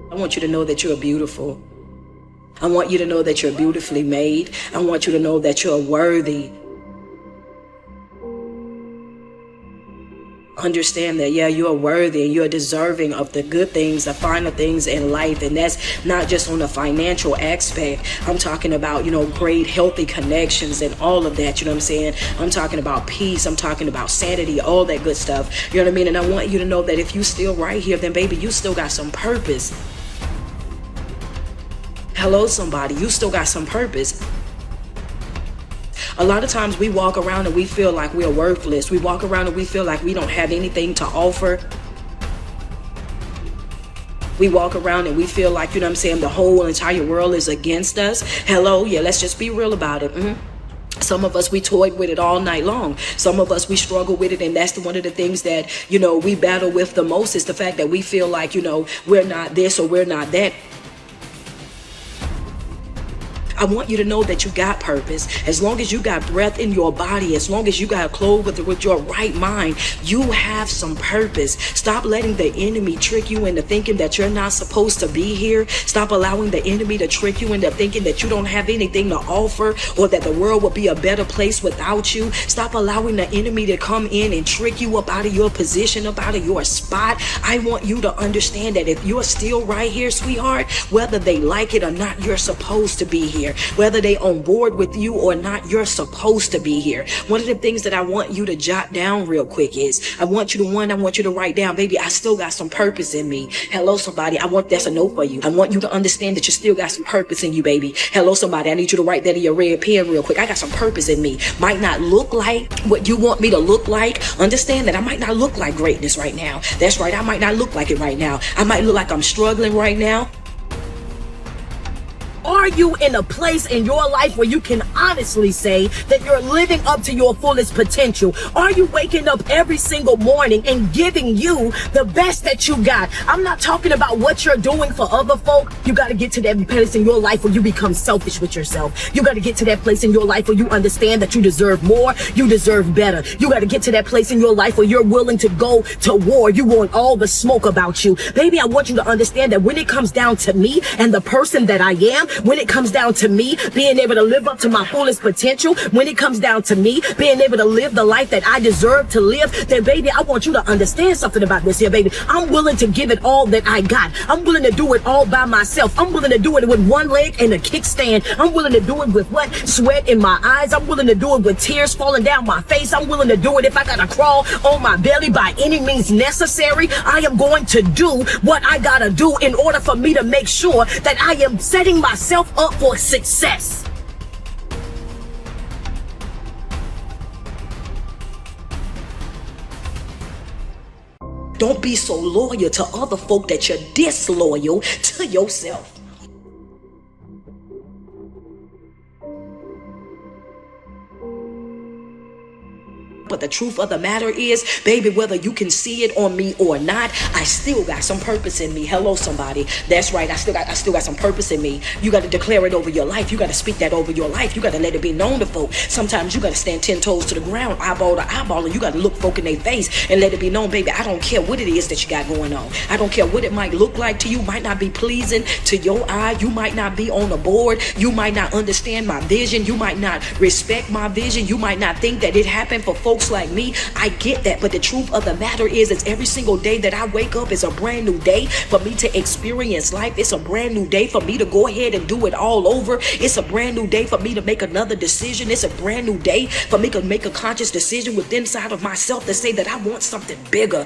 I want you to know that you're beautiful. I want you to know that you're beautifully made. I want you to know that you're worthy. Understand that, yeah, you are worthy and you're deserving of the good things, the finer things in life. And that's not just on the financial aspect. I'm talking about, great, healthy connections and all of that. You know what I'm saying? I'm talking about peace. I'm talking about sanity, all that good stuff. You know what I mean? And I want you to know that if you still right here, then baby, you still got some purpose. Hello, somebody. You still got some purpose. A lot of times we walk around and we feel like we're worthless. We walk around and we feel like we don't have anything to offer. We walk around and we feel like, the whole entire world is against us. Hello, yeah, let's just be real about it. Some of us, we toyed with it all night long. Some of us, we struggle with it. And that's one of the things that, we battle with the most is the fact that we feel like, we're not this or we're not that. I want you to know that you got purpose. As long as you got breath in your body, as long as you got clothed with your right mind, you have some purpose. Stop letting the enemy trick you into thinking that you're not supposed to be here. Stop allowing the enemy to trick you into thinking that you don't have anything to offer or that the world will be a better place without you. Stop allowing the enemy to come in and trick you up out of your position, up out of your spot. I want you to understand that if you're still right here, sweetheart, whether they like it or not, you're supposed to be here. Whether they on board with you or not, you're supposed to be here. One of the things that I want you to jot down real quick is I want you to write down, baby, I still got some purpose in me. Hello, somebody. That's a note for you. I want you to understand that you still got some purpose in you, baby. Hello, somebody. I need you to write that in your red pen real quick. I got some purpose in me. Might not look like what you want me to look like. Understand that I might not look like greatness right now. That's right. I might not look like it right now. I might look like I'm struggling right now. Are you in a place in your life where you can honestly say that you're living up to your fullest potential? Are you waking up every single morning and giving you the best that you got? I'm not talking about what you're doing for other folk. You got to get to that place in your life where you become selfish with yourself. You got to get to that place in your life where you understand that you deserve more. You deserve better. You got to get to that place in your life where you're willing to go to war. You want all the smoke about you. Baby, I want you to understand that when it comes down to me and the person that I am, when it comes down to me being able to live up to my fullest potential, when it comes down to me being able to live the life that I deserve to live, then baby, I want you to understand something about this here, baby. I'm willing to give it all that I got. I'm willing to do it all by myself. I'm willing to do it with one leg and a kickstand. I'm willing to do it with what? Sweat in my eyes. I'm willing to do it with tears falling down my face. I'm willing to do it if I gotta crawl on my belly by any means necessary. I am going to do what I gotta do in order for me to make sure that I am setting myself up for success. Don't be so loyal to other folk that you're disloyal to yourself. But the truth of the matter is, baby, whether you can see it on me or not, I still got some purpose in me. Hello, somebody. That's right. I still got some purpose in me. You got to declare it over your life. You got to speak that over your life. You got to let it be known to folk. Sometimes you got to stand 10 toes to the ground, eyeball to eyeball, and you got to look folk in their face and let it be known, baby, I don't care what it is that you got going on. I don't care what it might look like to you. Might not be pleasing to your eye. You might not be on the board. You might not understand my vision. You might not respect my vision. You might not think that it happened for folks like me. I get that, but the truth of the matter is every single day that I wake up is a brand new day for me to experience life. It's a brand new day for me to go ahead and do it all over. It's a brand new day for me to make another decision. It's a brand new day for me to make a conscious decision within inside of myself to say that I want something bigger.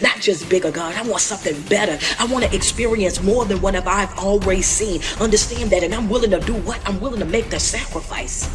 Not just bigger, God. I want something better. I want to experience more than what I've always seen. Understand that, and I'm willing to do what? I'm willing to make the sacrifice.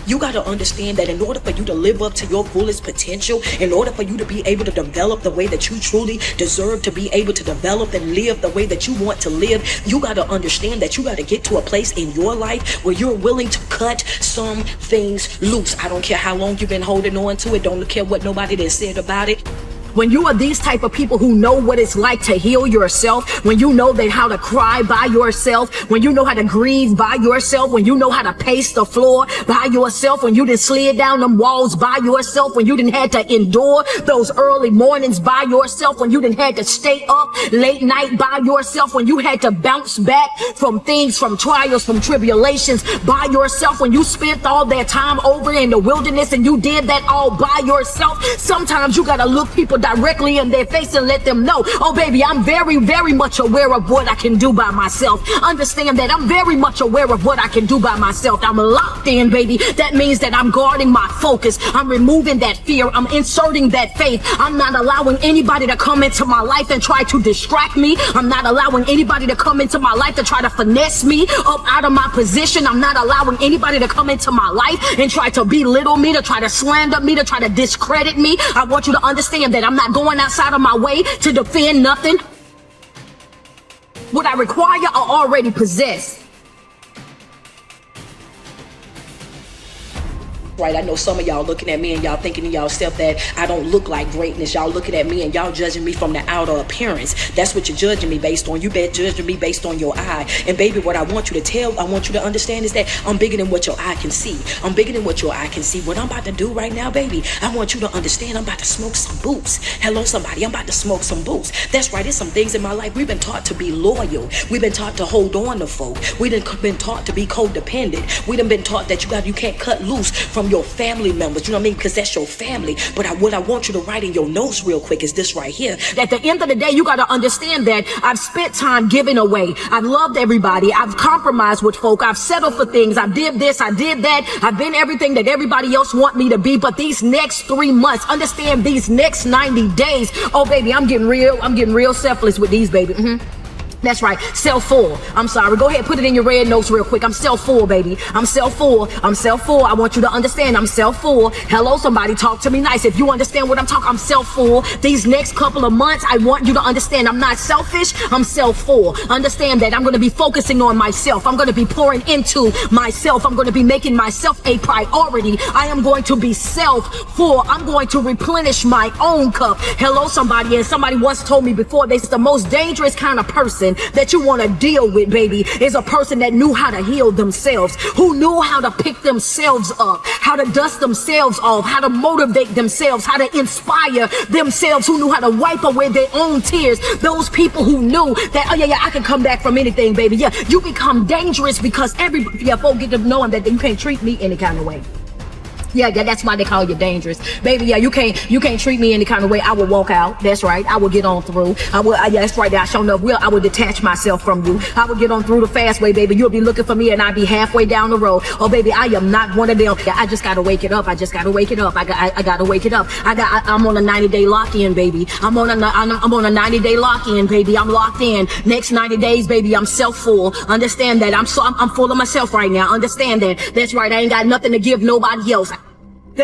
You got to understand that in order for you to live up to your fullest potential, in order for you to be able to develop the way that you truly deserve to be able to develop and live the way that you want to live, you got to understand that you got to get to a place in your life where you're willing to cut some things loose. I don't care how long you've been holding on to it. Don't care what nobody has said about it. When you are these type of people who know what it's like to heal yourself, when you know that how to cry by yourself, when you know how to grieve by yourself, when you know how to pace the floor by yourself, when you didn't slid down them walls by yourself, when you didn't had to endure those early mornings by yourself, when you didn't had to stay up late night by yourself, when you had to bounce back from things, from trials, from tribulations by yourself, when you spent all that time over in the wilderness and you did that all by yourself, sometimes you gotta look people directly in their face and let them know, oh baby, I'm very, very much aware of what I can do by myself. Understand that I'm very much aware of what I can do by myself. I'm locked in, baby. That means that I'm guarding my focus. I'm removing that fear. I'm inserting that faith. I'm not allowing anybody to come into my life and try to distract me. I'm not allowing anybody to come into my life to try to finesse me up out of my position. I'm not allowing anybody to come into my life and try to belittle me, to try to slander me, to try to discredit me. I want you to understand that I'm not going outside of my way to defend nothing. What I require, I already possess. Right, I know some of y'all looking at me and y'all thinking to y'allself that I don't look like greatness. Y'all looking at me and y'all judging me from the outer appearance. That's what you're judging me based on. You bet judging me based on your eye. And baby, what I want you to understand is that I'm bigger than what your eye can see. I'm bigger than what your eye can see. What I'm about to do right now, baby, I want you to understand I'm about to smoke some boots. Hello, somebody, I'm about to smoke some boots. That's right, there's some things in my life. We've been taught to be loyal. We've been taught to hold on to folk. We've been taught to be codependent. We've been taught that you can't cut loose from your family members, you know what I mean? Because that's your family. But what I want you to write in your notes real quick is this right here. At the end of the day, you got to understand that I've spent time giving away. I've loved everybody. I've compromised with folk. I've settled for things. I did this. I did that. I've been everything that everybody else want me to be. But these next 3 months, understand these next 90 days. Oh, baby, I'm getting real selfless with these, baby. That's right, self-full. I'm sorry, go ahead, put it in your red notes real quick. I'm self-full, baby. I'm self-full. I'm self-full. I want you to understand I'm self-full. Hello, somebody, talk to me nice. If you understand what I'm talking, I'm self-full. These next couple of months, I want you to understand I'm not selfish, I'm self-full. Understand that I'm going to be focusing on myself. I'm going to be pouring into myself. I'm going to be making myself a priority. I am going to be self-full. I'm going to replenish my own cup. Hello, somebody, and somebody once told me before, this is the most dangerous kind of person that you want to deal with, baby, is a person that knew how to heal themselves, who knew how to pick themselves up, how to dust themselves off, how to motivate themselves, how to inspire themselves, who knew how to wipe away their own tears. Those people who knew that, oh yeah, I can come back from anything, baby. Yeah, you become dangerous because folk get to knowing that you can't treat me any kind of way. Yeah, that's why they call you dangerous. Baby, yeah, you can't treat me any kind of way. I will walk out. That's right. I will get on through. Yeah, that's right. I sure enough I will detach myself from you. I will get on through the fast way, baby. You'll be looking for me and I'll be halfway down the road. Oh, baby, I am not one of them. I just gotta wake it up. I gotta wake it up. I'm on a 90-day lock-in, baby. I'm on a 90-day lock-in, baby. I'm locked in. Next 90 days, baby, I'm self-full. Understand that. I'm full of myself right now. Understand that. That's right. I ain't got nothing to give nobody else.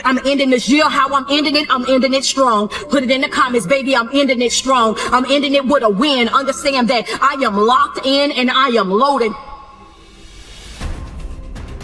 I'm ending this year. How I'm ending it strong. Put it in the comments, baby. I'm ending it strong. I'm ending it with a win. Understand that I am locked in and I am loaded.